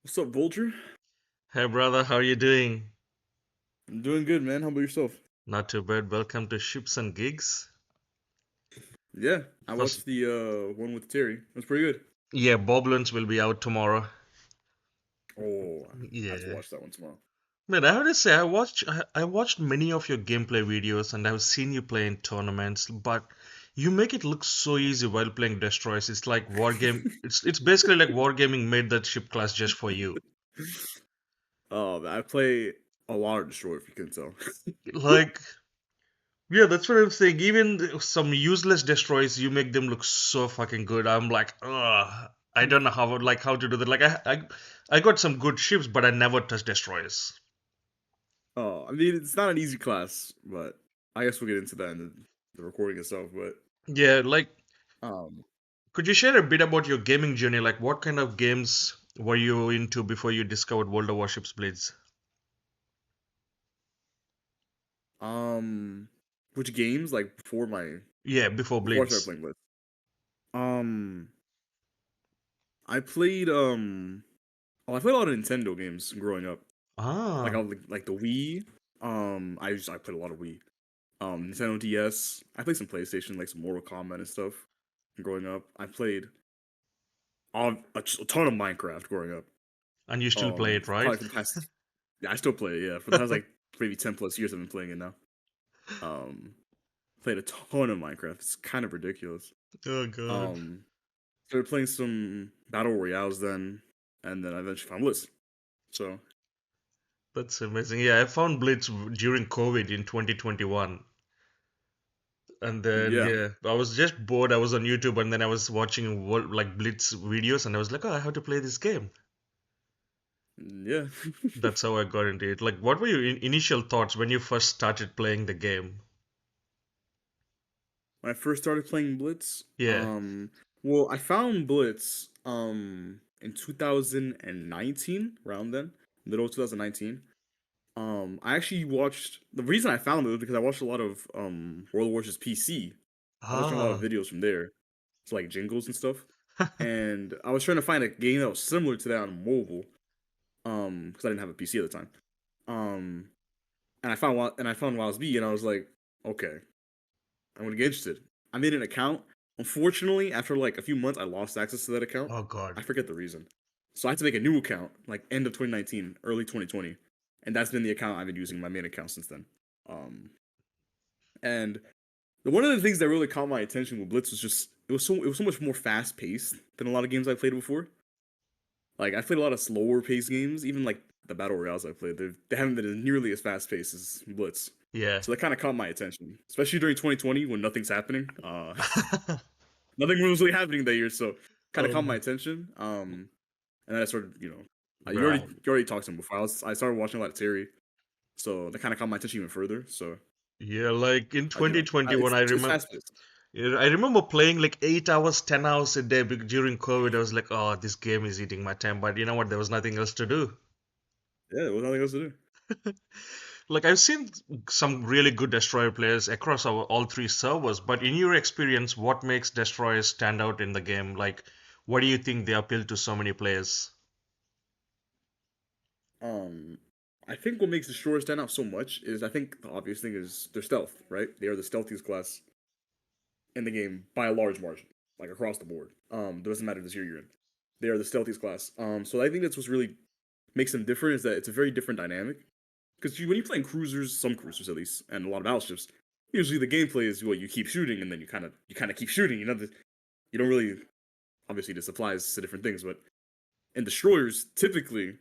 What's up, Vulture? Hey brother, how are you doing? I'm doing good, man. How about yourself? Not too bad. Welcome to Ships and Gigs. Yeah, I First, watched the one with Terry. It was pretty good. yeah, Boblins will be out tomorrow. Oh, I have to Yeah. watch that one tomorrow. Man, I have to say, I watched many of your gameplay videos and I've seen you play in tournaments, but you make it look so easy while playing Destroyers. It's like war game. It's basically like wargaming made that ship class just for you. Oh, I play a lot of Destroyer, if you can tell. Like, yeah, that's what I'm saying. Even some useless destroyers, you make them look so fucking good. I'm like, ugh, I don't know how to do that. Like, I got some good ships, but I never touch destroyers. Oh, I mean, it's not an easy class, but I guess we'll get into that in the recording itself. But Yeah, like, um, could you share a bit about your gaming journey? Like, what kind of games were you into before you discovered World of Warships Blitz? um, which games like Yeah, before before I started Blitz. playing Blitz? Um, I played I played a lot of Nintendo games growing up. Ah, Like the Wii. I played a lot of Wii. Nintendo DS. I played some PlayStation, like some Mortal Kombat and stuff. Growing up, I played a ton of Minecraft growing up. and you still play it, right? Probably for the past, yeah, I still play it. Yeah, for the past like maybe 10 plus years, I've been playing it now. Um, Played a ton of Minecraft. It's kind of ridiculous. Oh God. Um, Started playing some battle royales then, and then I eventually found Blitz. So That's amazing. Yeah, I found Blitz during COVID in 2021. And then yeah, yeah, I was just bored. I was on YouTube, and then I was watching like Blitz videos, and I was like, oh, I have to play this game. yeah. That's how I got into it. Like, what were your initial thoughts when you first started playing the game? When I first started playing Blitz, Yeah. well, I found Blitz in 2019, around then, middle of 2019. I actually watched the reason I found it was because I watched a lot of World of Warships PC. I was watching a lot of Ah. videos from there, so like jingles and stuff. And I was trying to find a game that was similar to that on mobile, because I didn't have a PC at the time. Um, and I found Wild B, and I was like, okay, I'm gonna get interested. I made an account. Unfortunately, after like a few months, I lost access to that account. Oh God. I forget the reason. So I had to make a new account, like end of 2019, early 2020, and that's been the account I've been using, my main account since then. Um, and one of the things that really caught my attention with Blitz was just it was so much more fast paced than a lot of games I played before. Like I played a lot of slower paced games, even like the battle royales I played. They haven't been nearly as fast paced as Blitz. Yeah. So that kind of caught my attention, especially during 2020 when nothing's happening. Nothing was really happening that year, so kind of caught my Um, attention. And then I started, right. you already talked to him before. I started watching a lot of Terry, so that kind of caught my attention even further. So, Yeah, like in 2021, it's fast paced. I remember playing like 8 hours, 10 hours a day during COVID. I was like, oh, this game is eating my time. But you know what? There was nothing else to do. Yeah, there was nothing else to do. Like I've seen some really good destroyer players across all three servers, but in your experience, what makes destroyers stand out in the game? Like, what do you think they appeal to so many players? Um, I think what makes the Shore stand out so much is I think the obvious thing is their stealth. Right, they are the stealthiest class in the game by a large margin, like across the board. Doesn't matter this year you're in. They are the stealthiest class. So I think that's what's really makes them different is that it's a very different dynamic. Because when you're playing cruisers, some cruisers at least, and a lot of battleships, usually the gameplay is what you keep shooting and then you kind of keep shooting. You don't really obviously this applies to different things, but in destroyers, typically,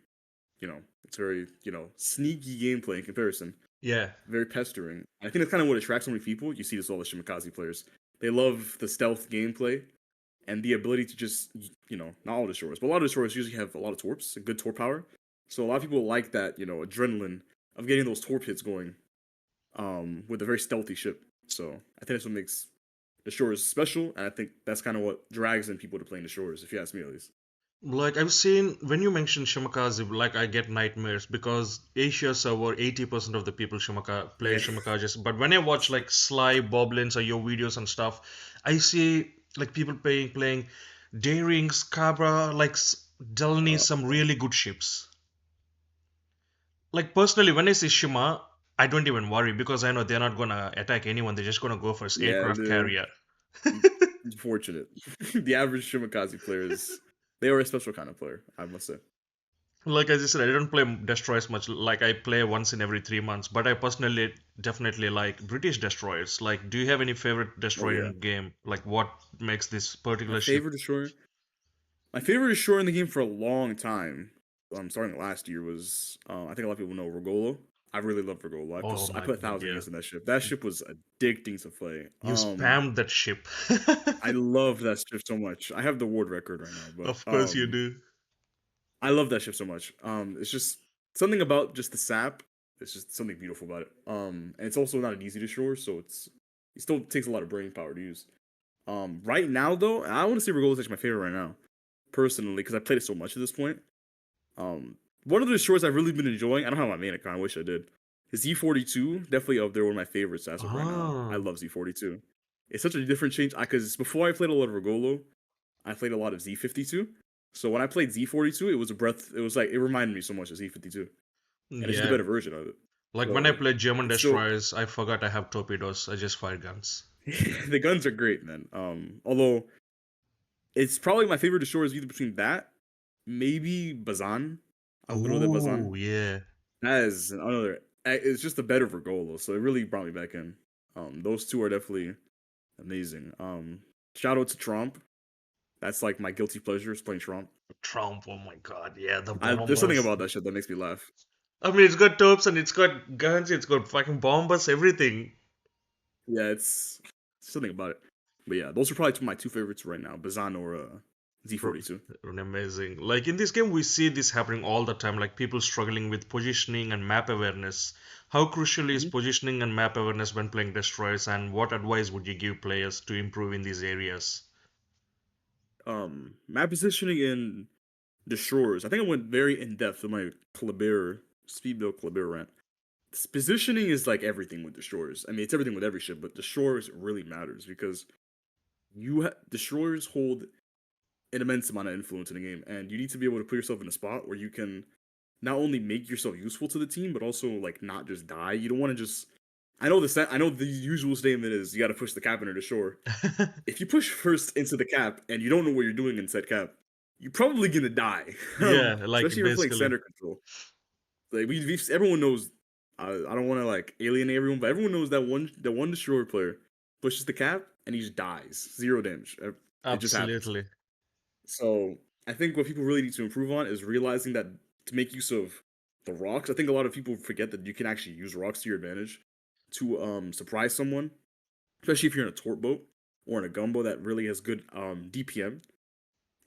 it's very sneaky gameplay in comparison, Yeah, very pestering. I think that's kind of what attracts so many people. You see this with all the Shimikaze players. They love the stealth gameplay and the ability to just not all destroyers, but a lot of destroyers usually have a lot of torps, a good torp power. So a lot of people like that adrenaline of getting those torp hits going with a very stealthy ship. So I think that's what makes the shores special, and I think that's kind of what drags in people to playing the shores, if you ask me at least. like I've seen when you mention Shimakaze, like I get nightmares because Asia server 80% of the people play Yeah. Shimakaze. But when I watch like Sly, Boblins, or your videos and stuff, I see like people playing Daring, Scabra, like Dell needs some Uh, really good ships. Like personally, when I see Shima, I don't even worry because I know they're not gonna attack anyone. They're just gonna go for yeah, aircraft carrier. unfortunate. The average Shimakaze player is they are a special kind of player, I must say. Like as I said, I don't play destroyers much. Like I play once in every 3 months. But I personally definitely like British destroyers. Like, do you have any favorite Oh destroyer yeah, in game? Like, what makes this my particular ship? favorite destroyer. My favorite destroyer in the game for a long time, starting last year, was I think a lot of people know Rogolo. I really love Rogolo. Oh I my put god, 1,000 yeah. units in that ship. That ship was addicting to play. You spammed that ship. I love that ship so much. I have the world record right now, but Of course you do. I love that ship so much. It's just something about just the sap. It's just something beautiful about it. And it's also not an easy destroyer, so it still takes a lot of brain power to use. Right now though, I want to say Rogolo is actually my favorite right now, personally, because I played it so much at this point. Um, one of the destroyers I've really been enjoying. I don't have my main account. I wish I did. Is Z42 definitely up there? One of my favorites as of right now. I Oh, love Z42. It's such a different change. Because before I played a lot of Rogolo, I played a lot of Z52. So when I played Z42, it was a breath. It was like it reminded me so much of Z52, and it's just a yeah. better version of it. Like when I So play German it's still destroyers, I forgot I have torpedoes. I just fire guns. the guns are great, man. Although it's probably my favorite destroyer is either between that, maybe Bazan, a little bit Bazan. Oh, yeah. That is another. It's just a better Vergolo, so it really brought me back in. Those two are definitely amazing. Shout out to Trump. That's like my guilty pleasure is playing Trump. Trump, oh my god, yeah, the There's something bombers. about that shit that makes me laugh. I mean, it's got torps and it's got guns, it's got fucking bombers, everything. Yeah, it's something about it. But yeah, those are probably my two favorites right now: Bazan or R- Z42. Amazing. Like in this game, we see this happening all the time, like people struggling with positioning and map awareness. How crucial is Mm-hmm. positioning and map awareness when playing destroyers, and what advice would you give players to improve in these areas? Map positioning in destroyers. I think I went very in depth with my Kleber speed build Kleber rant. Positioning is like everything with destroyers. I mean, it's everything with every ship, but destroyers really matters because destroyers hold an immense amount of influence in the game, and you need to be able to put yourself in a spot where you can not only make yourself useful to the team, but also like not just die. You don't want to just. I know the usual statement is you got to push the cap into the shore. If you push first into the cap and you don't know what you're doing in said cap, you're probably gonna die. Yeah, like Especially if you're playing basically. center control. Like everyone knows. I don't want to like alienate everyone, but everyone knows that one destroyer player pushes the cap and he just dies, 0 damage. It just happens. Absolutely. So I think what people really need to improve on is realizing that to make use of the rocks. I think a lot of people forget that you can actually use rocks to your advantage to surprise someone, especially if you're in a torp boat or in a gumbo that really has good DPM.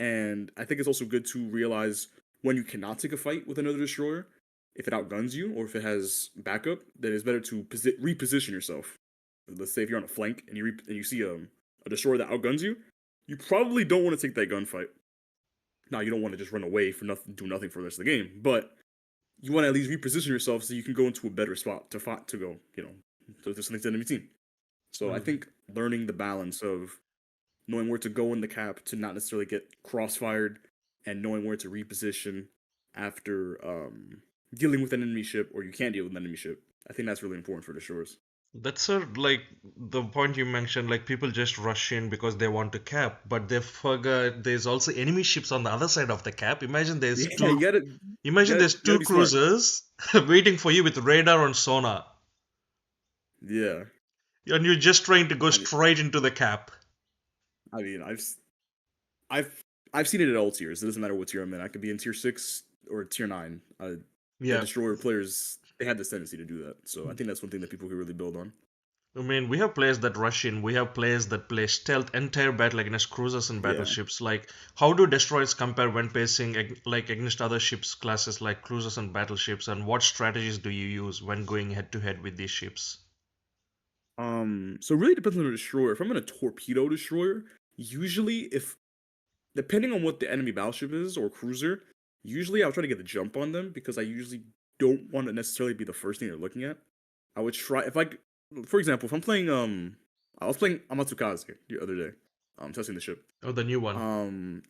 And I think it's also good to realize when you cannot take a fight with another destroyer, if it outguns you or if it has backup, then it's better to reposition yourself. Let's say if you're on a flank and and you see a destroyer that outguns you, you probably don't want to take that gunfight. Now you don't want to just run away for nothing, do nothing for the rest of the game, but you want to at least reposition yourself so you can go into a better spot to fight to go, to this next enemy team. So I Mm. think learning the balance of knowing where to go in the cap to not necessarily get crossfired, and knowing where to reposition after dealing with an enemy ship or you can't deal with an enemy ship. I think that's really important for the shores. That's sort like the point you mentioned, like people just rush in because they want to cap, but they forgot there's also enemy ships on the other side of the cap. Yeah, Imagine there's you gotta two be smart. cruisers waiting for you with radar and sonar, Yeah, and you're just trying to go I mean, straight into the cap. I mean, I've I've seen it at all tiers. It doesn't matter what tier I'm in. I could be in tier 6 or tier 9. The Yeah. destroyer players they had this tendency to do that. So I think that's one thing that people can really build on. I mean, we have players that rush in, we have players that play stealth entire battle against cruisers and Yeah. battleships. Like, how do destroyers compare when pacing like against other ships classes like cruisers and battleships, and what strategies do you use when going head to head with these ships? So it really depends on the destroyer. If I'm in a torpedo destroyer, usually if depending on what the enemy battleship is or cruiser, usually I'll try to get the jump on them because I usually don't want to necessarily be the first thing they're looking at. I would try if I, for example, if I'm playing I was playing Amatsukaze the other day, testing the ship. Oh, the new one. Um,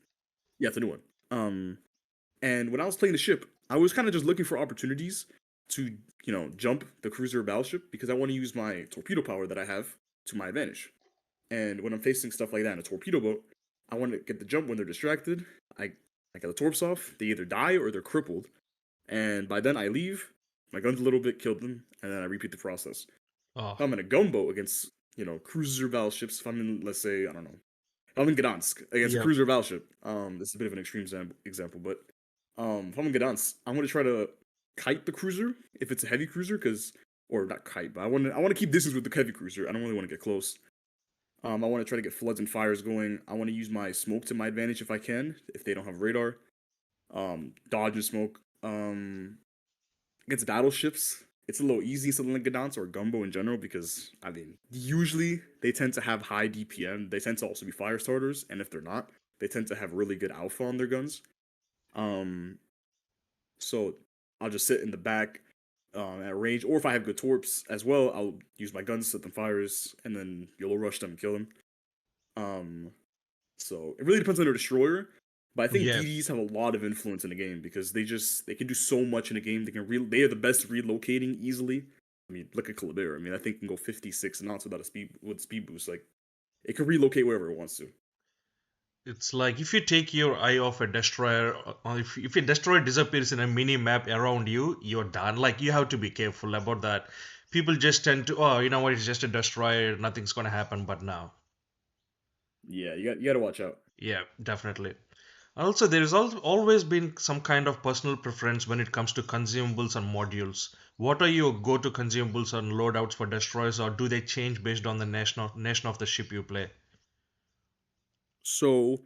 yeah, it's a new one. And when I was playing the ship, I was kind of just looking for opportunities to, jump the cruiser or battleship because I want to use my torpedo power that I have to my advantage. And when I'm facing stuff like that in a torpedo boat, I want to get the jump when they're distracted. I, I get the torps off. They either die or they're crippled. And by then I leave, my gun's a little bit, killed them, and then I repeat the process. Oh, If I'm in a gunboat against, cruisers or battleships, if I'm in, let's say, I don't know, if I'm in Gdansk against a yeah. cruiser or battleship, this is a bit of an extreme example, but if I'm in Gdansk, I'm going to try to kite the cruiser if it's a heavy cruiser, because, or not kite, but I want to keep distance with the heavy cruiser. I don't really want to get close. I want to try to get floods and fires going. I want to use my smoke to my advantage if I can, if they don't have radar. Dodge and smoke. Against battleships, it's a little easy, something like Gdansk or Gumbo in general, because I mean, usually they tend to have high DPM. They tend to also be fire starters, and if they're not, they tend to have really good alpha on their guns. Um, so I'll just sit in the back at range, or if I have good torps as well, I'll use my guns, set them fires, and then YOLO rush them and kill them. Um, so it really depends on their destroyer. But I think Yeah, DDs have a lot of influence in the game because they can do so much in a game. They are the best relocating easily. I mean, look at Calibera. I mean, I think it can go 56 knots without a speed boost. Like it can relocate wherever it wants to. it's like if you take your eye off a destroyer, or if a destroyer disappears in a mini map around you, you're done. Like you have to be careful about that. People just tend to, oh, you know what, it's just a destroyer, nothing's gonna happen. But now, Yeah, you got to watch out. yeah, definitely. Also, there is always been some kind of personal preference when it comes to consumables and modules. What are your go-to consumables and loadouts for destroyers, or do they change based on the nation of the ship you play? So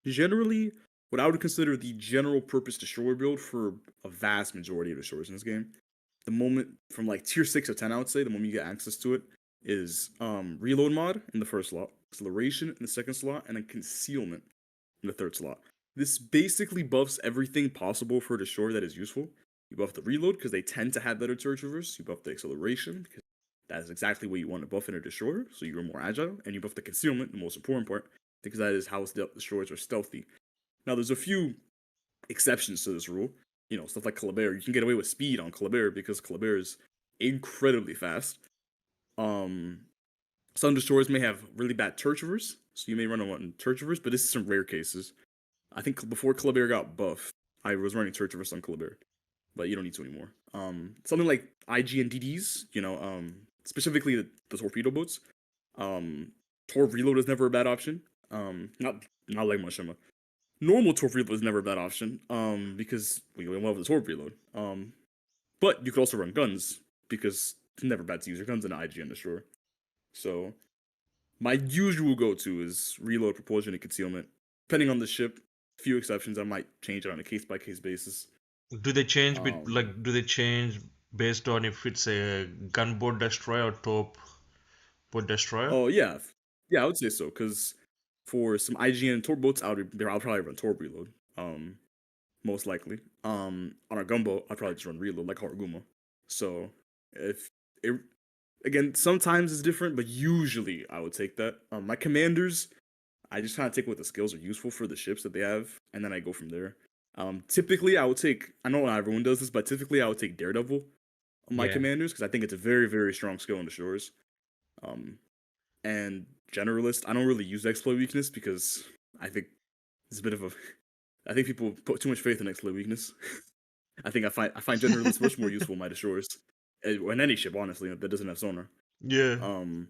generally, what I would consider the general purpose destroyer build for a vast majority of destroyers in this game, the moment from like tier 6 or 10, I would say, the moment you get access to it, is reload mod in the first slot, acceleration in the second slot, and then concealment in the third slot. This basically buffs everything possible for a destroyer that is useful. You buff the reload because they tend to have better turret traverse. You buff the acceleration because that is exactly what you want to buff in a destroyer, so you're more agile. And you buff the concealment, the most important part, because that is how destroyers are stealthy. Now, there's a few exceptions to this rule. Stuff like Calibert. You can get away with speed on Calibert because Calibert is incredibly fast. Um, some destroyers may have really bad turret traverse, so you may run on turret traverse, but this is some rare cases. I think before Calibert got buffed, I was running turret traverse on Calibert, but you don't need to anymore. Something like IG and DDs, specifically the torpedo boats. Torp reload is never a bad option. Not like Mashima. Normal torp reload is never a bad option. Because we love the torp reload. But you could also run guns because it's never bad to use your guns in an IGN destroyer. So my usual go-to is reload, propulsion, and concealment. Depending on the ship, few exceptions, I might change it on a case-by-case basis. Do they change Um, do they change based on if it's a gunboat destroyer or torp boat destroyer? oh yeah, yeah, I would say so. Because for some IGN torp boats, I'll probably run torp reload. Most likely. On a gunboat, I'd probably just run reload like Haruguma. So if it again, sometimes it's different, but usually I would take that. My commanders, I just kind of take what the skills are useful for the ships that they have, and then I go from there. Typically, I would take. I know not everyone does this, but typically I would take Daredevil on my Yeah. commanders because I think it's a very, very strong skill in the shores. Um, and generalist, I don't really use exploit weakness because I think it's a bit of a. I think people put too much faith in exploit weakness. I find generalist much more useful in my destroyers, or in any ship, honestly, that doesn't have sonar. Yeah. Um,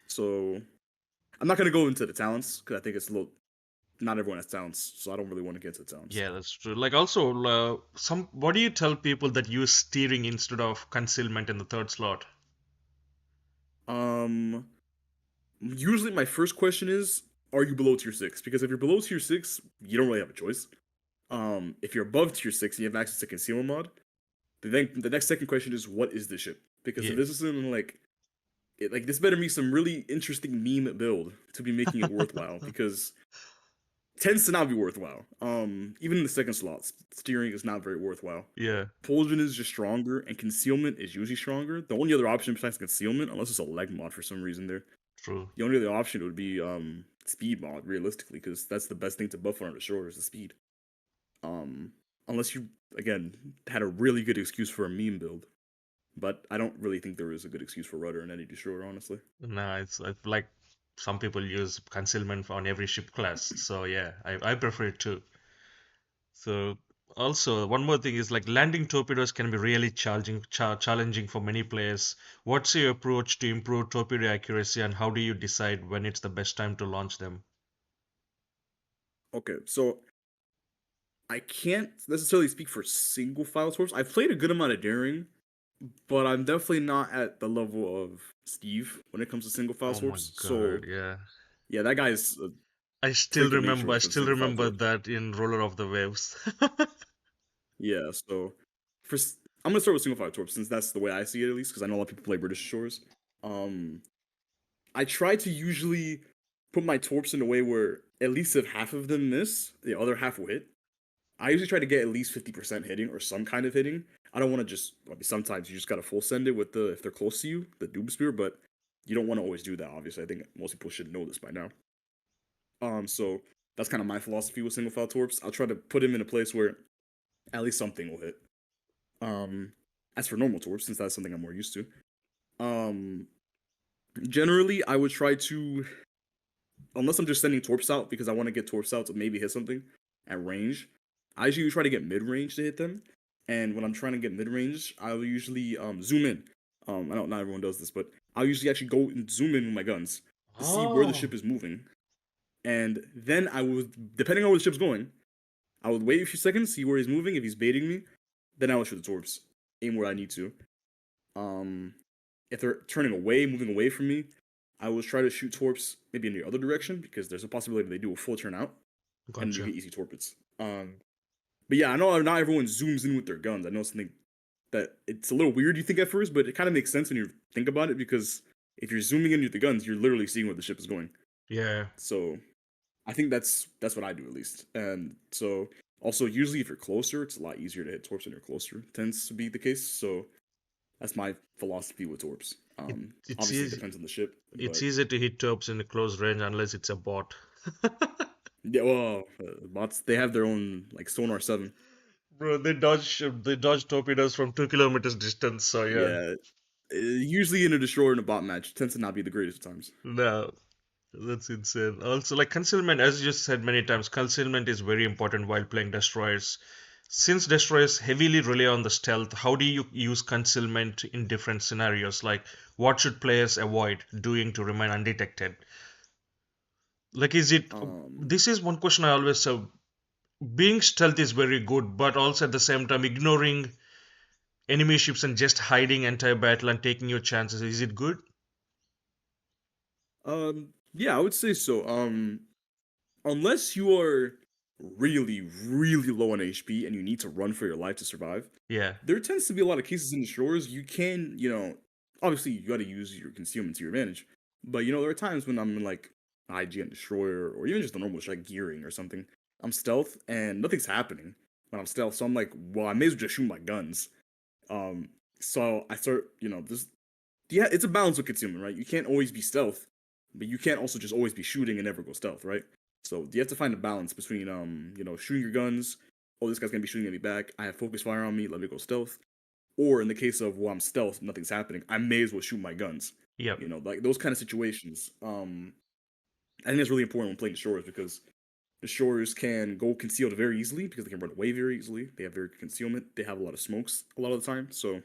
so I'm not gonna go into the talents because I think it's a little. Not everyone has talents, so I don't really want to get into the talents. Yeah, that's true. Like also, some what do you tell people that use steering instead of concealment in the third slot? Um, Usually my first question is, are you below tier 6? Because if you're below tier 6, you don't really have a choice. If you're above tier 6 and you have access to concealment mod, then the next second question is, what is this ship? Because if Yeah. this isn't like this better be some really interesting meme build to be making it worthwhile. Because tends to not be worthwhile. Even in the second slot, steering is not very worthwhile. Yeah, Propulsion is just stronger, and concealment is usually stronger. The only other option besides concealment, unless it's a leg mod for some reason, true. the only other option would be speed mod, realistically, because that's the best thing to buff on the shore is the speed. Um, unless you again had a really good excuse for a meme build. But I don't really think there is a good excuse for rudder in any destroyer, honestly. No, it's like some people use concealment on every ship class. So yeah, I prefer it too. So also one more thing is like landing torpedoes can be really challenging for many players. What's your approach to improve torpedo accuracy, and how do you decide when it's the best time to launch them? Okay, so I can't necessarily speak for single file torps. I've played a good amount of daring, but I'm definitely not at the level of Steve when it comes to single file Oh my torps. So God, yeah. yeah, that guy's a I freak of nature remember, when I it comes to still single file remember torps. that in Roller of the Waves. Yeah, so I'm gonna start with single file torps since that's the way I see it at least because I know a lot of people play British shores. Um, I try to usually put my torps in a way where at least if half of them miss, the other half will hit. I usually try to get at least 50% hitting or some kind of hitting. I don't want to just, I mean, sometimes you just got to full send it with the, if they're close to you, the Doom Spear, but you don't want to always do that, obviously. I think most people should know this by now. So that's kind of my philosophy with single file torps. I'll try to put him in a place where at least something will hit. Um, as for normal torps, since that's something I'm more used to, um, generally I would try to, unless I'm just sending torps out because I want to get torps out to maybe hit something at range. I usually try to get mid range to hit them, and when I'm trying to get mid range, I'll usually zoom in. I don't not everyone does this, but I'll usually actually go and zoom in with my guns to see where the Oh, ship is moving, and then I would, depending on where the ship's going, I would wait a few seconds, see where he's moving. If he's baiting me, then I would shoot the torps, aim where I need to. Um, if they're turning away, moving away from me, I will try to shoot torps maybe in the other direction because there's a possibility they do a full turn out and you gotcha. get easy torpedoes. But yeah, I know not everyone zooms in with their guns. I know something that it's a little weird you think at first, but it kind of makes sense when you think about it because if you're zooming in with the guns, you're literally seeing where the ship is going. Yeah. So I think that's what I do at least. And so also usually if you're closer, it's a lot easier to hit torps when you're closer. Tends to be the case. So that's my philosophy with torps. It, it's Obviously it easy. depends on the ship, It's but easy to hit tops in a close range unless it's a bot. yeah, well, bots they have their own like sonar 7. Bro, they dodge torpedoes from 2 kilometers distance. So yeah, Yeah, usually in a destroyer in a bot match tends to not be the greatest of times. no, that's insane. Also, like concealment, as you said many times, concealment is very important while playing destroyers. Since destroyers heavily rely on the stealth, how do you use concealment in different scenarios? Like, what should players avoid doing to remain undetected? Like, is it? Um, This is one question I always have. Being stealth is very good, but also at the same time ignoring enemy ships and just hiding entire battle and taking your chances. Is it good? yeah, I would say so. Unless you are really, really low on HP and you need to run for your life to survive, Yeah. there tends to be a lot of cases in the shores you can, obviously you got to use your concealment to your advantage. But there are times when I'm in like IGN destroyer or even just a normal like gearing or something. I'm stealth and nothing's happening when I'm stealth, so I'm like, well, I may as well just shoot my guns. Um, so I start, this yeah, it's a balance with concealment, right? You can't always be stealth, but you can't also just always be shooting and never go stealth, right? So you have to find a balance between shooting your guns. Oh, this guy's gonna be shooting at me back. I have focus fire on me. Let me go stealth. Or in the case of I'm stealth, nothing's happening. I may as well shoot my guns. Yep. Like those kind of situations. I think that's really important when playing shores because the shores can go concealed very easily because they can run away very easily. They have very good concealment. They have a lot of smokes a lot of the time, so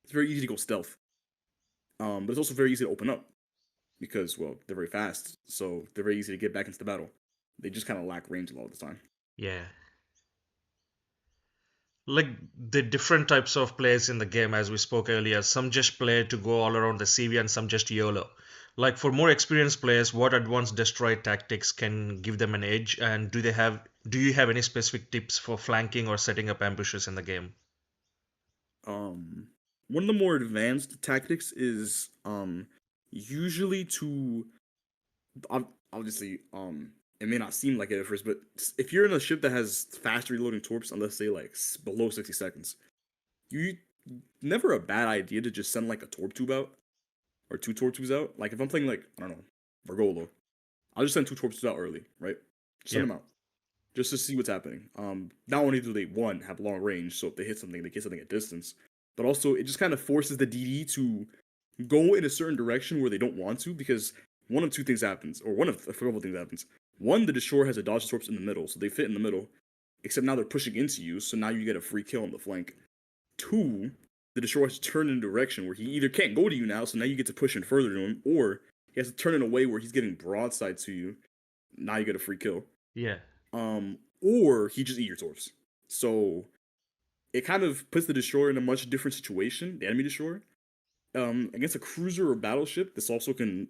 it's very easy to go stealth. But it's also very easy to open up because, well, they're very fast, so they're very easy to get back into the battle. They just kind of lack range a lot of the time. Yeah. Like the different types of players in the game, as we spoke earlier, some just play to go all around the CV and some just YOLO. Like for more experienced players, what advanced destroy tactics can give them an edge, and do you have any specific tips for flanking or setting up ambushes in the game? Um, One of the more advanced tactics is usually to obviously it may not seem like it at first, but if you're in a ship that has fast reloading torps, unless say like below 60 seconds, you never a bad idea to just send like a torp tube out or two torp tubes out. Like if I'm playing like I don't know Vergolo, I'll just send two torp tubes out early, right? Just send Yep. them out. just to see what's happening. Not only do they one have long range, so if they hit something, they get something at distance, but also it just kind of forces the DD to go in a certain direction where they don't want to, because one of two things happens, or one of a couple things happens. One, the destroyer has a dodge torps in the middle, so they fit in the middle. Except now they're pushing into you, so now you get a free kill on the flank. Two, the destroyer has to turn in a direction where he either can't go to you now, so now you get to push in further to him, or he has to turn in a way where he's getting broadside to you. Now you get a free kill. Yeah. Or he just eat your torps. So it kind of puts the destroyer in a much different situation, the enemy destroyer. Against a cruiser or battleship, this also can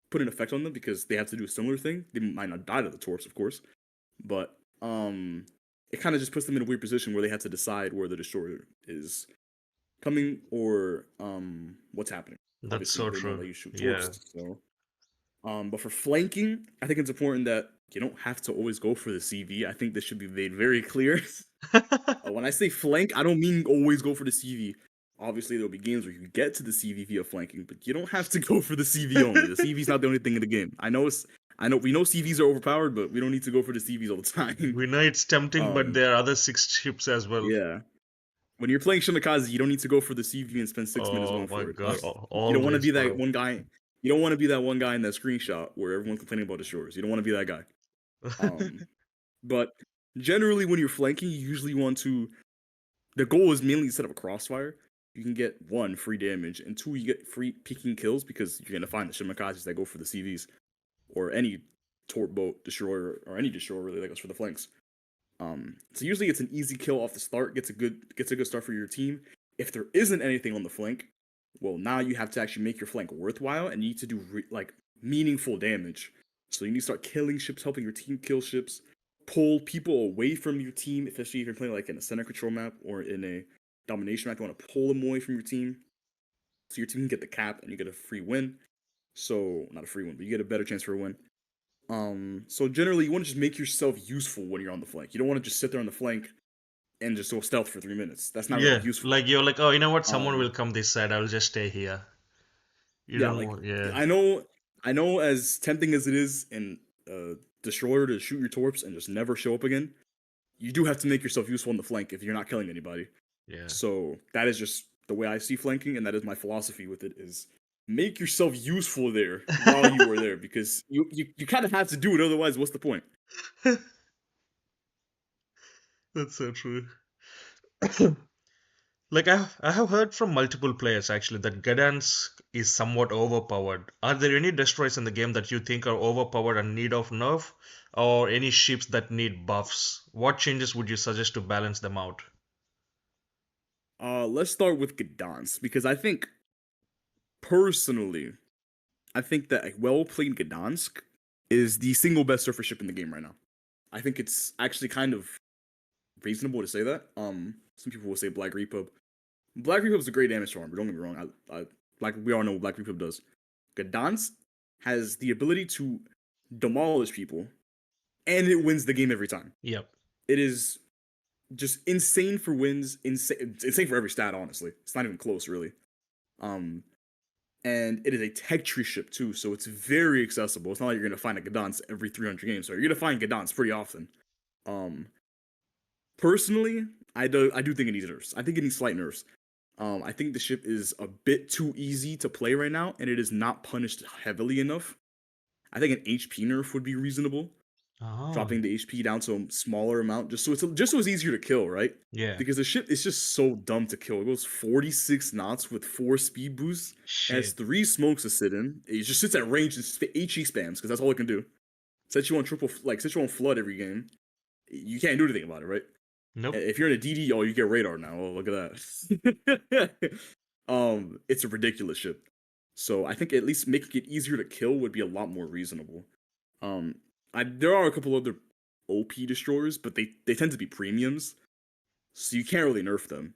put an effect on them because they have to do a similar thing. They might not die to the torps, of course, but it kind of just puts them in a weird position where they have to decide where the destroyer is coming or what's happening. That's Obviously, so they won't true. let you shoot Yeah. torps. So, but for flanking, I think it's important that you don't have to always go for the CV. I think this should be made very clear. When I say flank, I don't mean always go for the CV. Obviously, there'll be games where you get to the CV via flanking, but you don't have to go for the CV only. The CV's not the only thing in the game. I know we know CVs are overpowered, but we don't need to go for the CVs all the time. We know it's tempting, but Um, there are other six ships as well. yeah. When you're playing Shimikaze, you don't need to go for the CV and spend 6 minutes Oh going my for it. God. You don't want to Always, be that bro. one guy. You don't want to be that one guy in that screenshot where everyone's complaining about destroyers. You don't want to be that guy. Um, but generally, when you're flanking, you usually want to. The goal is mainly to set up a crossfire. You can get one, free damage, and two, you get free peeking kills because you're gonna find the Shimikazes that go for the CVs or any torp boat destroyer or any destroyer really that goes for the flanks. So usually it's an easy kill off the start, gets a good start for your team. If there isn't anything on the flank, well, now you have to actually make your flank worthwhile and you need to do like meaningful damage. So you need to start killing ships, helping your team kill ships, pull people away from your team, especially if you're playing like in a center control map or in a domination map. You want to pull them away from your team so your team can get the cap and you get a free win. So not a free win, but you get a better chance for a win. So generally you want to just make yourself useful when you're on the flank. You don't want to just sit there on the flank and just go stealth for 3 minutes. That's not really Yeah, useful. like you're like, oh, you know what? Someone will Um, come this side. I'll just stay here. You yeah, don't like want, yeah. I know, I know. As tempting as it is in destroyer to shoot your torps and just never show up again, you do have to make yourself useful on the flank if you're not killing anybody. Yeah. So that is just the way I see flanking, and that is my philosophy with it: is make yourself useful there while you are there, because you kind of have to do it. Otherwise, what's the point? That's so true. Like I have heard from multiple players actually that Gdansk is somewhat overpowered. Are there any destroyers in the game that you think are overpowered and need of nerf, or any ships that need buffs? What changes would you suggest to balance them out? Let's start with Gdansk because I think personally, I think that a well played Gdansk is the single best surface ship in the game right now. I think it's actually kind of reasonable to say that. Some people will say Black Repub. Black Repub is a great damage armor. Don't get me wrong. Like we all know what Black Repub does. Gdansk has the ability to demolish people, and it wins the game every time. Yep. It is just insane for wins. Insane for every stat. Honestly, it's not even close, really. Um, and it is a tech tree ship too, so it's very accessible. It's not like you're gonna find a Gdansk every 300 games. So you're gonna find Gdansk pretty often. Um, Personally, I do think it needs nerfs. I think it needs slight nerfs. I think the ship is a bit too easy to play right now, and it is not punished heavily enough. I think an HP nerf would be reasonable, Oh, dropping the HP down to a smaller amount, just so it's easier to kill, right? yeah. Because the ship is just so dumb to kill. It goes 46 knots with 4 speed boosts. It has Shit. 3 smokes to sit in. It just sits at range and HE spams because that's all it can do. Set you on flood every game. You can't do anything about it, right? Nope. If you're in a DD, oh, you get radar now. Oh, look at that. It's a ridiculous ship. So I think at least making it easier to kill would be a lot more reasonable. Um, there are a couple other OP destroyers, but they tend to be premiums, so you can't really nerf them.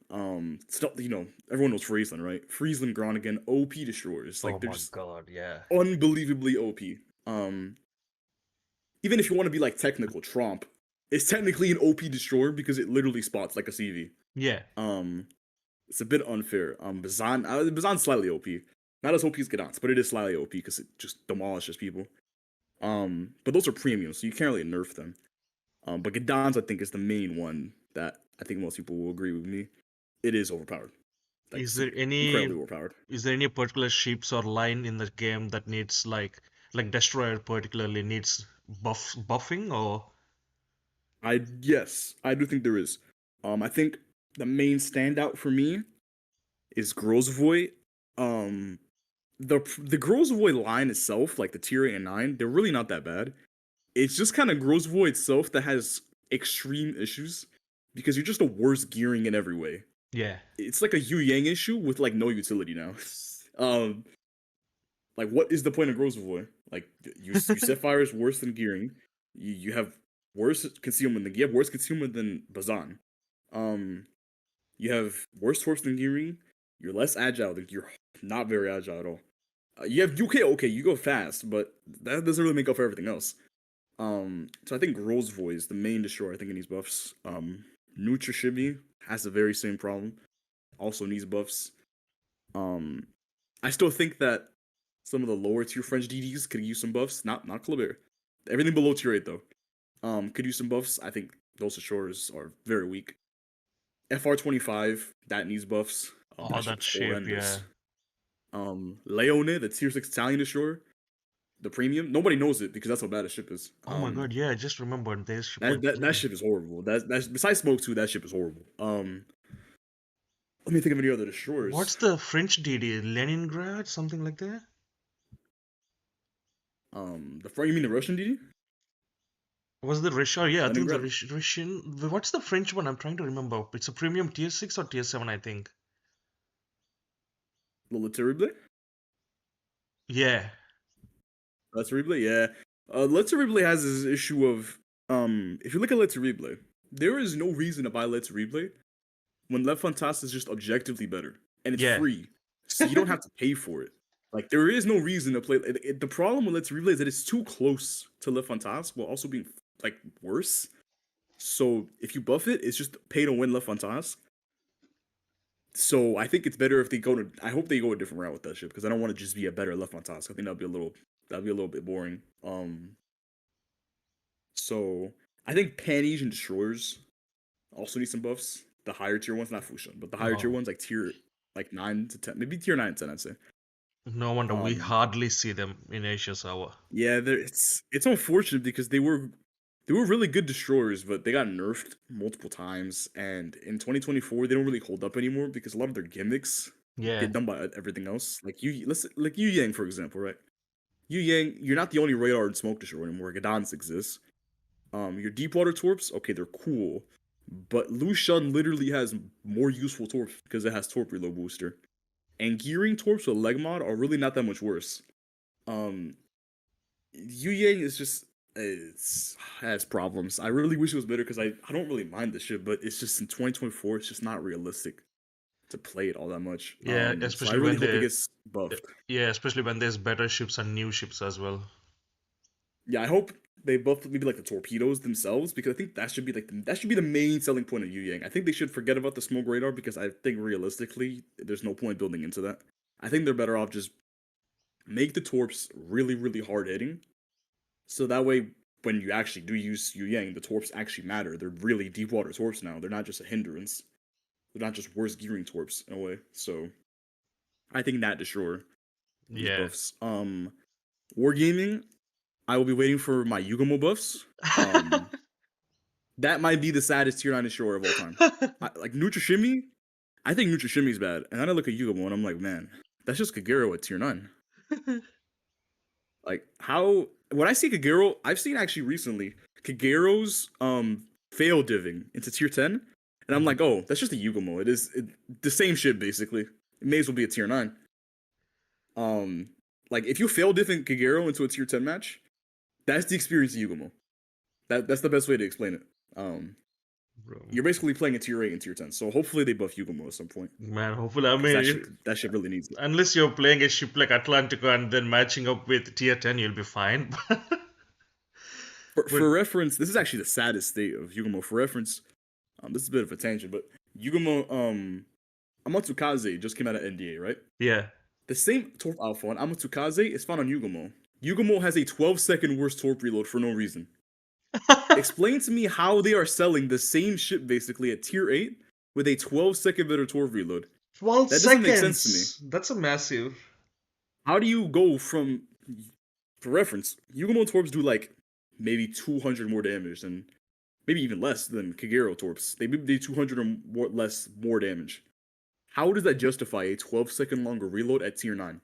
Everyone knows Friesland, right? Friesland, Groningen, OP destroyers. Oh Like they're my just God, yeah. unbelievably OP. Even if you want to be like technical, Tromp is technically an OP destroyer because it literally spots like a CV. Yeah. Um, it's a bit unfair. Bazan's slightly OP, not as OP as Gdansk, but it is slightly OP because it just demolishes people. But those are premiums, so you can't really nerf them. But Gdan's I think is the main one that I think most people will agree with me. It is overpowered, like Is there incredibly any overpowered. particular ships or line in the game that needs like destroyer particularly needs buffing or Yes, I do think there is. I think the main standout for me is Grozvoy. Um, the Grozvoy line itself, like the tier 8 and 9, they're really not that bad. It's just kind of Grozvoy itself that has extreme issues because you're just a worse gearing in every way. yeah. It's like a Yu Yang issue with like no utility now. um, like what is the point of Grozvoy? Like you set fires worse than gearing. You have worse concealment than you have worse concealment than Bazan. Um, you have worse torps than gearing. You're less agile. You're not very agile at all. You have okay, you go fast, but that doesn't really make up for everything else. So I think Grozvoy is the main destroyer. I think in these buffs. Nutrishimi has the very same problem. Also needs buffs. Um, I still think that some of the lower tier French DDs could use some buffs. Not Colbert. Everything below tier 8 though. Could use some buffs. I think those destroyers are very weak. FR25 that needs buffs. Oh, That ship that is ship, yeah. horrendous. Leone, the tier 6 Italian destroyer, the premium. Nobody knows it because that's how bad the ship is. Oh my God, yeah, I just remembered this ship was That there. ship is horrible. That's besides smoke too. That ship is horrible. Let me think of any other What's destroyers. the French DD? Leningrad, something like that? You mean the Russian DD? Was the Russian? Yeah, I think the Leningrad, Russian. What's the French one? I'm trying to remember. It's a premium tier 6 or tier 7, I think. Le Terrible. Yeah, Le Terrible, yeah. Le Terrible has this issue of if you look at Le Terrible, there is no reason to buy Le Terrible when Le Fantasme is just objectively better and it's yeah, free, so you don't have to pay for it. Like there is no reason to play. The problem with Let's Replay is that it's too close to Le Fantasme while also being like worse. So if you buff it, it's just pay to win Le Fantasme. So I think it's better if they go to. I hope they go a different route with that ship because I don't want to just be a better Le Fantasme. I think that'd be a little bit boring. So I think Pan Asian destroyers also need some buffs. The higher tier ones, not Fushan, but the higher tier oh, ones like tier like 9 to 10, maybe tier 9 to 10, I'd say. no wonder we Um, hardly see them in Asia Sour. yeah, it's unfortunate because they were really good destroyers, but they got nerfed multiple times, and in 2024 they don't really hold up anymore because a lot of their gimmicks Yeah, get done by everything else. Like Yu Yang for example, right? Yu Yang, you're not the only radar and smoke destroyer anymore. Gadans exists. Your deep water torps, okay, they're cool, but Lu Shun literally has more useful torps because it has torp reload booster. And gearing torps with leg mod are really not that much worse. Um, Yu Yang is just it's has problems. I really wish it was better because I don't really mind the shit, but it's just in 2024, it's just not realistic to play it all that much. yeah, So I especially really when hope it they, gets buffed. yeah, especially when there's better ships and new ships as well. Yeah, I hope they buff maybe like the torpedoes themselves because I think that should be that should be the main selling point of Yu Yang. I think they should forget about the smoke radar because I think realistically there's no point building into that. I think they're better off just make the torps really really hard hitting, so that way when you actually do use Yu Yang, the torps actually matter. They're really deep water torps now. They're not just a hindrance. They're not just worse gearing torps in a way. So I think that destroyer needs Yeah. buffs. Wargaming, I will be waiting for my Yugamo buffs. That might be the saddest tier 9 destroyer of all time. Like Nutrishimi, I think Nutrishimi's bad. And then I look at Yugamo and I'm like, man, that's just Kagero at tier 9. Like how when I see Kagero, I've seen actually recently Kagero's fail diving into tier 10. And I'm Mhm. like, oh, that's just a Yugamo. The same shit basically. It may as well be a tier 9. Um like if you fail diving Kagero into a tier 10 match, that's the experience of Yugamo. That's the best way to explain it. Um Bro. you're basically playing a tier 8 and tier 10. So hopefully they buff Yugamo at some point. Man, hopefully, I Because mean, that shit really needs it. unless you're playing a ship like Atlantica and then matching up with tier 10, you'll be fine. But For reference, this is actually the saddest state of Yugamo. For reference, this is a bit of a tangent, but Yugamo Amatsukaze just came out of NDA, right? yeah, The same Torp Alpha on Amatsukaze is found on Yugamo. Yugamo has a 12-second worse Torp reload for no reason. Explain to me how they are selling the same ship basically at tier 8 with a 12-second Minotaur reload. 12 That doesn't make sense to me. seconds. That's a massive. How do you go from, for reference, Yugumo Torps do like maybe 200 more damage than, maybe even less than Kagero Torps. They maybe do 200 or more, less more damage. How does that justify a 12-second longer reload at tier 9?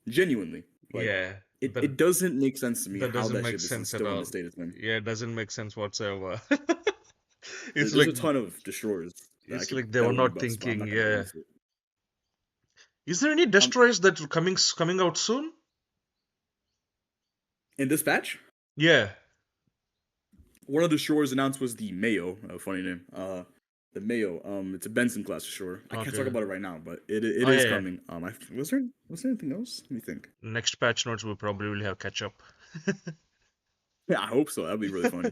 Genuinely. Like, Yeah, it doesn't make sense to me that how doesn't that make ship is sense at still in the all. state it's in. Yeah, it doesn't make sense whatsoever. It's There's like a ton of destroyers that I it's could like they that were would be not bust, but I'm thinking. not gonna go Yeah. into it. Is there any Um, destroyers that are coming out soon? in Dispatch, Yeah. one of the shores announced was the Mayo. A funny name. The Mayo. It's a Benson class shore. I can't talk Okay. about it right now, but it Oh is yeah, yeah. coming. Was there anything else? Let me think. Next patch notes will probably will have catch up. Yeah, I hope so. That'd be really funny.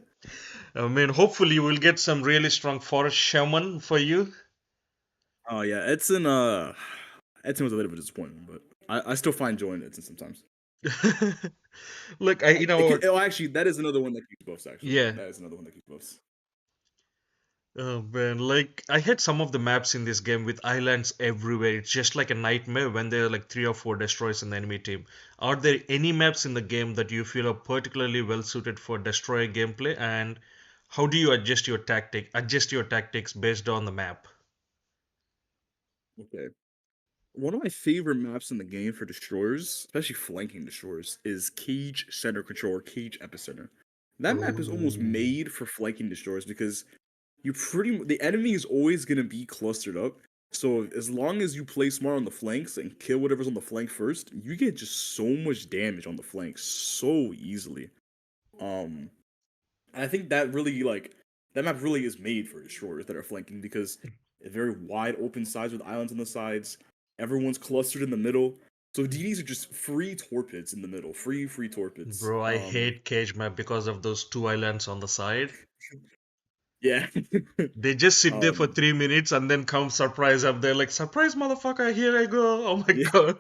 I mean, hopefully we'll get some really strong forest shaman for you. Oh yeah, Edson was a bit of a disappointment, but I still find joy in Edson sometimes. Look, you know what? Oh, actually, that is another one that keeps buffs. Actually, Yeah. that is another one that keeps buffs. Oh man, like I hate some of the maps in this game with islands everywhere. It's just like a nightmare when there are like 3 or 4 destroyers in the enemy team. Are there any maps in the game that you feel are particularly well suited for destroyer gameplay? And how do you adjust your tactics based on the map? Okay. One of my favorite maps in the game for destroyers, especially flanking destroyers, is Cage Center Control or Cage Epicenter. That map is almost Ooh. made for flanking destroyers because the enemy is always gonna be clustered up. So as long as you play smart on the flanks and kill whatever's on the flank first, you get just so much damage on the flanks so easily. Um, and I think that really that map really is made for destroyers that are flanking because a very wide open sides with islands on the sides. Everyone's clustered in the middle. So DDs are just free torpedoes in the middle. Free torpedoes. Bro, I hate cage map because of those 2 islands on the side. Yeah. They just sit there for um 3 minutes and then come surprise up there like surprise motherfucker, here I go. Oh my yeah. god.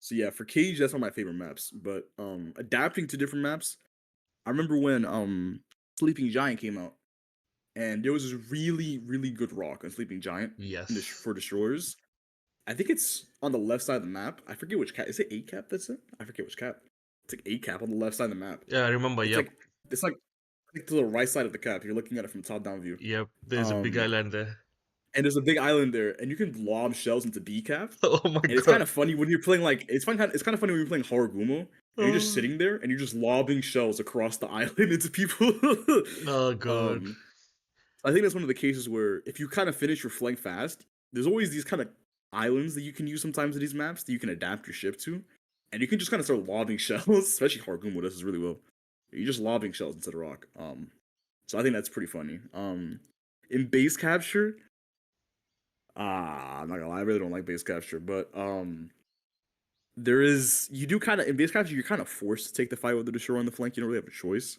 So yeah, for Cage, that's one of my favorite maps. But adapting to different maps, I remember when Sleeping Giant came out, and there was this really good rock on Sleeping Giant Yes. for destroyers. I think it's on the left side of the map. I forget which cap. Is it 8 cap? That's it. I forget which cap. It's like 8 cap on the left side of the map. Yeah, I remember. It's Yep. like it's like to the right side of the cap. You're looking at it from top down view. Yep. There's a big Um, island there. and there's a big island there, and you can lob shells into B cap. Oh my And it's god. kind of funny when you're playing like it's kind of funny when you're playing Harugumo and you're just Oh, sitting there and you're just lobbing shells across the island into people. oh god. um, I think that's one of the cases where if you kind of finish your flank fast, there's always these kind of islands that you can use sometimes in these maps that you can adapt your ship to, and you can just kind of start lobbing shells. Especially Harugumo does this really well. You're just lobbing shells into the rock. So I think that's pretty funny. In base capture, I'm not gonna lie, I really don't like base capture, but there is you do kind of in base capture you're kind of forced to take the fight with the destroyer on the flank. You don't really have a choice.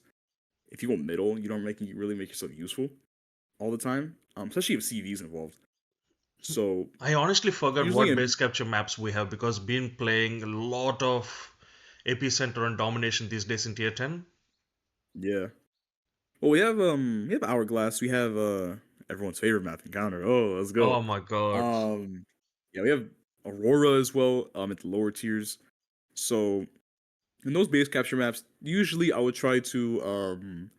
If you go middle, you don't really make yourself useful all the time. Especially if CV's involved. So I honestly forgot usually what in base capture maps we have because been playing a lot of epicenter and domination these days in tier 10. yeah. Well, we have hourglass. We have everyone's favorite map encounter. Oh, let's go. Oh my god. Um, yeah, we have Aurora as well. At the lower tiers. So in those base capture maps, usually I would try to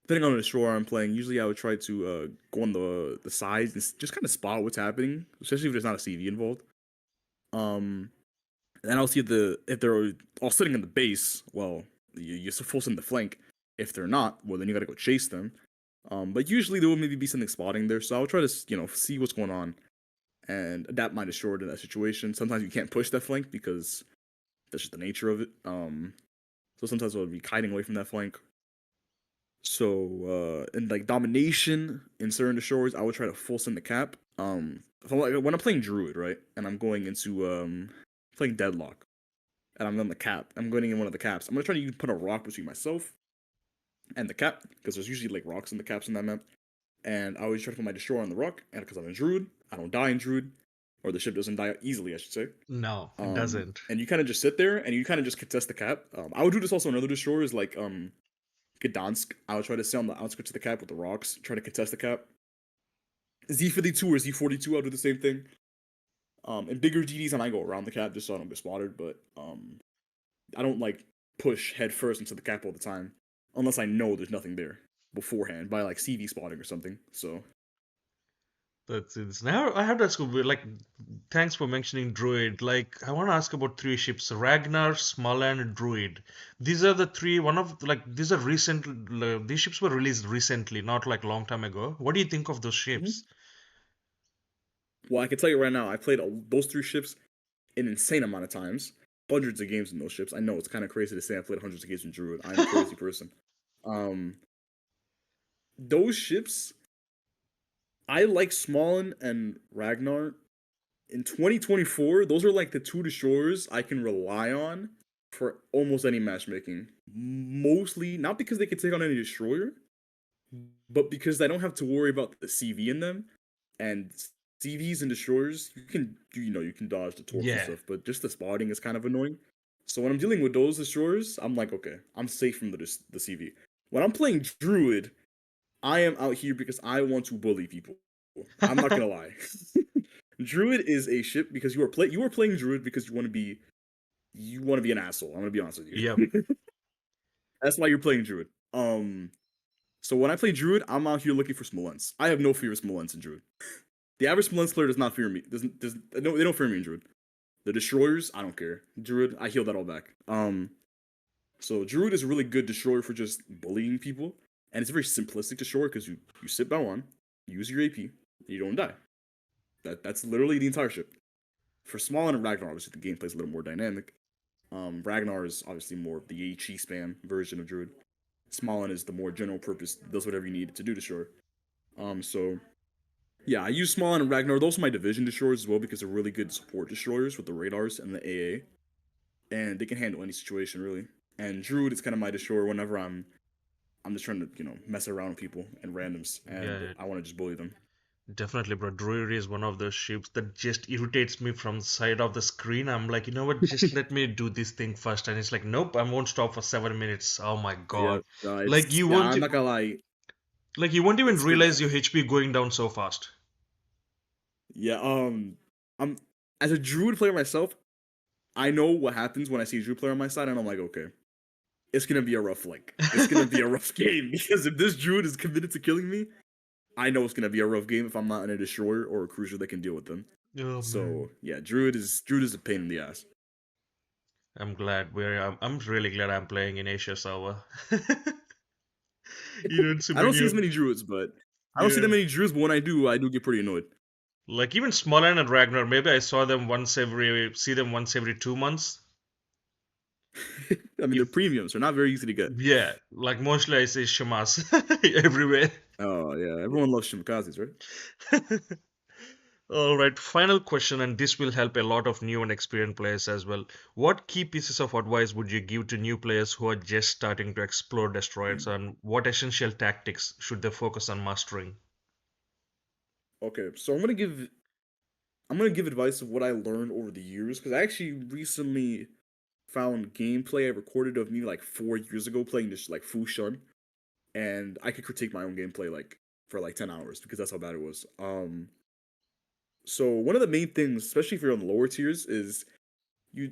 depending on the shore I'm playing, usually I would try to go on the sides and just kind of spot what's happening, especially if there's not a CV involved. Um, and then I'll see if they're all sitting in the base. Well, you full send the flank. If they're not, well then you gotta go chase them. But usually there will maybe be something spotting there, so I'll try to see what's going on and adapt my destroyer to that situation. Sometimes you can't push that flank because that's just the nature of it. So sometimes I'll be kiting away from that flank. So in like domination in certain shores, I would try to full send the cap. If when I'm playing druid, right, and I'm going into playing deadlock, and I'm on the cap, I'm going in one of the caps. I'm gonna try to put a rock between myself and the cap because there's usually like rocks in the caps in that map. And I always try to put my destroyer on the rock, and because I'm a druid, I don't die in druid. or the ship doesn't die easily, I should say. No, it doesn't. And you kind of just sit there and you kind of just contest the cap. I would do this also on other destroyers like Gdansk. I would try to sit on the outskirts of the cap with the rocks, try to contest the cap. Z52 or Z42, I'll do the same thing. And bigger GDs, and I go around the cap just so I don't get spotted. But I don't like push head first into the cap all the time, unless I know there's nothing there beforehand by like CV spotting or something. So That's it. Now I have to ask you, like, thanks for mentioning Druid. Like, I want to ask about three ships: Ragnar, Smalan, and Druid. These are the three. One of like these are recent. These ships were released recently, not like long time ago. What do you think of those Mhm. ships? Well, I can tell you right now, I played those three ships an insane amount of times, hundreds of games in those ships. I know it's kind of crazy to say I played hundreds of games in Druid. I'm a crazy person. Um, those ships, I like Smallen and Ragnar. In 2024, those are like the two destroyers I can rely on for almost any matchmaking. Mostly not because they can take on any destroyer, but because I don't have to worry about the CV in them. And CVs and destroyers, you can dodge the torps and Yeah. stuff, but just the spotting is kind of annoying. So when I'm dealing with those destroyers, I'm like, okay, I'm safe from the CV. When I'm playing Druid, I am out here because I want to bully people. I'm not gonna lie. Druid is a ship because you are playing Druid because you want to be an asshole. I'm gonna be honest with Yep. you. That's why you're playing Druid. So when I play Druid, I'm out here looking for Smolensk. I have no fear of Smolensk in Druid. The average Smolensk player does not fear me. They don't fear me in Druid. The destroyers, I don't care. Druid, I heal that all back. So Druid is a really good destroyer for just bullying people, and it's a very simplistic destroyer because you sit bow on, use your AP, you don't die. That's literally the entire ship. For Small and Ragnar, obviously the gameplay is a little more dynamic. Ragnar is obviously more of the HE spam version of Druid. Smallin is the more general purpose, does whatever you need to do destroyer. So yeah, I use Smallin and Ragnar. Those are my division destroyers as well because they're really good support destroyers with the radars and the AA, and they can handle any situation really. And Druid is kind of my destroyer whenever I'm just trying to mess around with people and randoms, and Yeah. I want to just bully them. Definitely, bro. Druid is one of those ships that just irritates me from the side of the screen. I'm like, you know what? Just let me do this thing first. And it's like, nope, I won't stop for 7 minutes. Oh my Yeah, God. Like it's you yeah. won't, I'm not gonna lie, like you won't even it's realize forgettable. your HP going down so fast. Yeah, I'm as a Druid player myself. I know what happens when I see a Druid player on my side, and I'm like, okay, it's gonna be a rough like, it's gonna be a rough game because if this Druid is committed to killing me, I know it's gonna be a rough game if I'm not in a destroyer or a cruiser that can deal with them. Oh man. So yeah, Druid is a pain in the ass. I'm glad I'm really glad I'm playing in Asia server. You don't see I don't see many as of, many Druids, but I don't see that yeah. many Druids. But when I do get pretty annoyed. Like even Smolan and Ragnar, maybe I see them once every 2 months. I mean, they're If premiums. They're not very easy to get. Yeah, like mostly I say Shamas everywhere. Oh yeah, everyone loves Shimikazes, right? All right, final question, and this will help a lot of new and experienced players as well. What key pieces of advice would you give to new players who are just starting to explore destroyers, and what essential tactics should they focus on mastering? Okay, so I'm gonna give advice of what I learned over the years because I actually recently found gameplay I recorded of me like 4 years ago playing this like Fu Shun, and I could critique my own gameplay like for like 10 hours because that's how bad it was. So one of the main things, especially if you're on the lower tiers, is you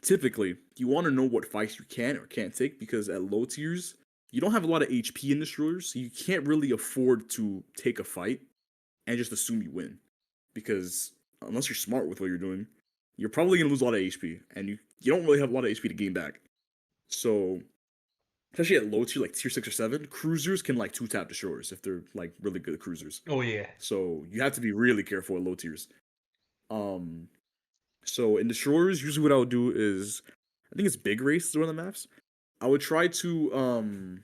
typically you want to know what fights you can or can't take because at low tiers you don't have a lot of HP in destroyers, so you can't really afford to take a fight and just assume you win because unless you're smart with what you're doing, you're probably gonna lose a lot of HP, and you don't really have a lot of HP to gain back. So especially at low tier, like tier 6 or 7, cruisers can like two tap destroyers if they're like really good cruisers. Oh yeah. So you have to be really careful at low tiers. Um, so in destroyers, usually what I would do is, I think it's big race is one of the maps. I would try to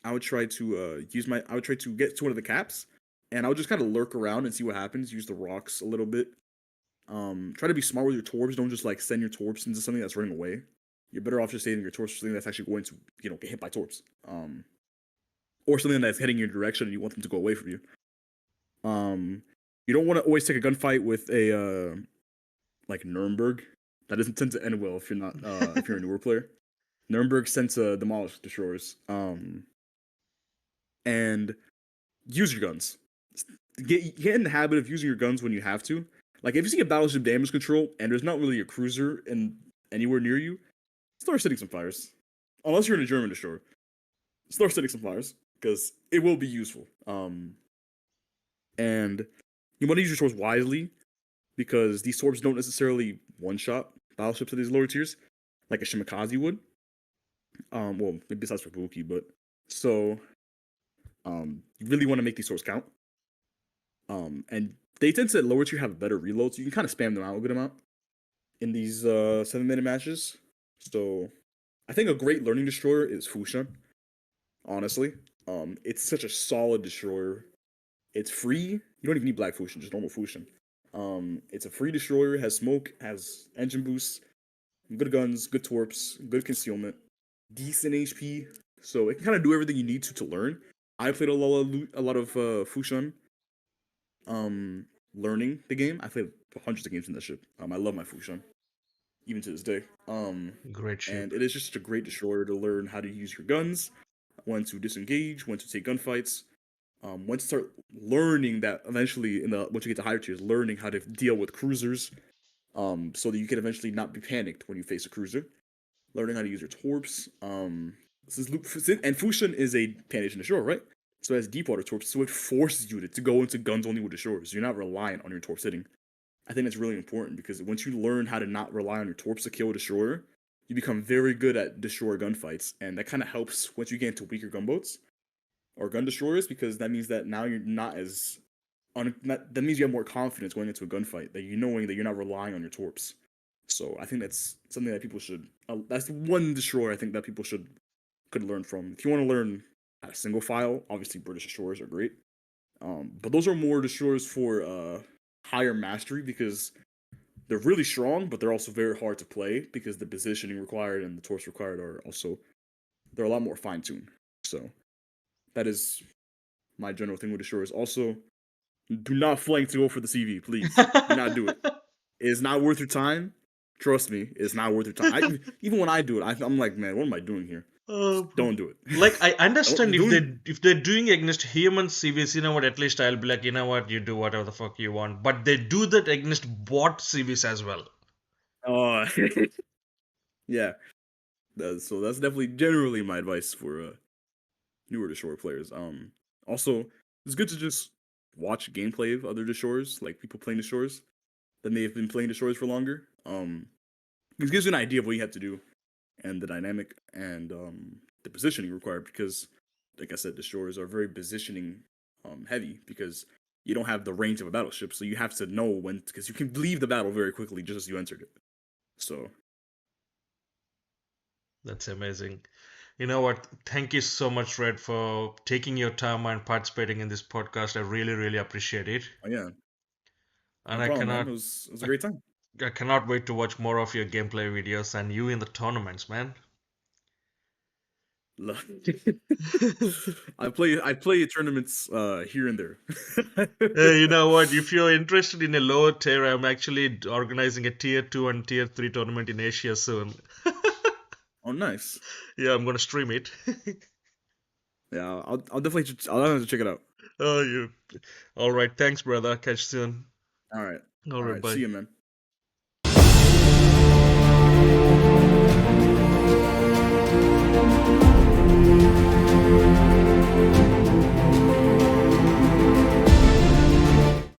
I would try to get to one of the caps, and I would just kind of lurk around and see what happens. Use the rocks a little bit. Try to be smart with your torps. Don't just like send your torps into something that's running away. You're better off just saving your torps for something that's actually going to get hit by torps. Or something that's heading your direction and you want them to go away from you. Um, You don't want to always take a gunfight with a like Nuremberg. That doesn't tend to end well if you're not if you're a newer player. Nuremberg tends to demolish destroyers. And use your guns. Get in the habit of using your guns when you have to. Like if you see a battleship damage control and there's not really a cruiser in anywhere near you, start setting some fires. Unless you're in a German destroyer, start setting some fires because it will be useful. And you want to use your swords wisely because these swords don't necessarily one shot battleships of these lower tiers like a Shimakaze would. Well, maybe besides for Buki, but so you really want to make these swords count. And they tend to lower tier have a better reload, so you can kind of spam them out a good amount in these 7-minute matches. So I think a great learning destroyer is Fushan. Honestly, it's such a solid destroyer. It's free. You don't even need Black Fushan, just normal Fushan. It's a free destroyer. Has smoke, has engine boosts, good guns, good torps, good concealment, decent HP. So it can kind of do everything you need to learn. I played a lot of Fushan. Learning the game. I played hundreds of games in that ship. I love my Fushan, even to this day. Great And ship. it is just a great destroyer to learn how to use your guns, when to disengage, when to take gunfights, when to start learning that eventually once you get to higher tiers, learning how to deal with cruisers, so that you can eventually not be panicked when you face a cruiser. Learning how to use your torps. And Fushan is a Pan-Asian destroyer, right? So it has deep water torps, so it forces you to go into guns only with destroyers. You're not reliant on your torp sitting. I think that's really important because once you learn how to not rely on your torps to kill a destroyer, you become very good at destroyer gunfights, and that kind of helps once you get into weaker gunboats or gun destroyers because that means that now you're not as that means you have more confidence going into a gunfight that you knowing that you're not relying on your torps. So I think that's something that people should. That's one destroyer I think that people could learn from. If you want to learn at a single file, obviously British destroyers are great. But those are more destroyers for higher mastery because they're really strong, but they're also very hard to play because the positioning required and the torps required are also they're a lot more fine tuned. So that is my general thing with destroyers. Also, do not flank to go for the CV, please. Do not do it. It is not worth your time. Trust me, it's not worth your time. Even when I do it, I'm like, man, what am I doing here? Uh, Just don't do it. like I understand if don't. they're doing against human CVs, you know what? At least I'll be like, you know what? You do whatever the fuck you want. But they do that against bot CVs as well. Uh, yeah. So that's definitely generally my advice for newer destroyer players. Also, it's good to just watch gameplay of other destroyers, like people playing destroyers that may have been playing destroyers for longer. It gives you an idea of what you have to do and the dynamic and the positioning required because, like I said, destroyers are very positioning heavy because you don't have the range of a battleship, so you have to know when because you can leave the battle very quickly just as you entered it. So That's amazing. You know what? Thank you so much, Red, for taking your time and participating in this podcast. I really, really appreciate it. yeah, And no problem, man. It was a I, great time. I cannot wait to watch more of your gameplay videos and you in the tournaments, man. I play tournaments here and there. You know what? If you're interested in a lower tier, I'm actually organizing a tier 2 and tier 3 tournament in Asia soon. Oh, nice. Yeah, I'm gonna stream it. Yeah, I'll have to check it out. Oh, you. All right. Thanks, brother. Catch you soon. All right, All all right. right. See Bye. you, man.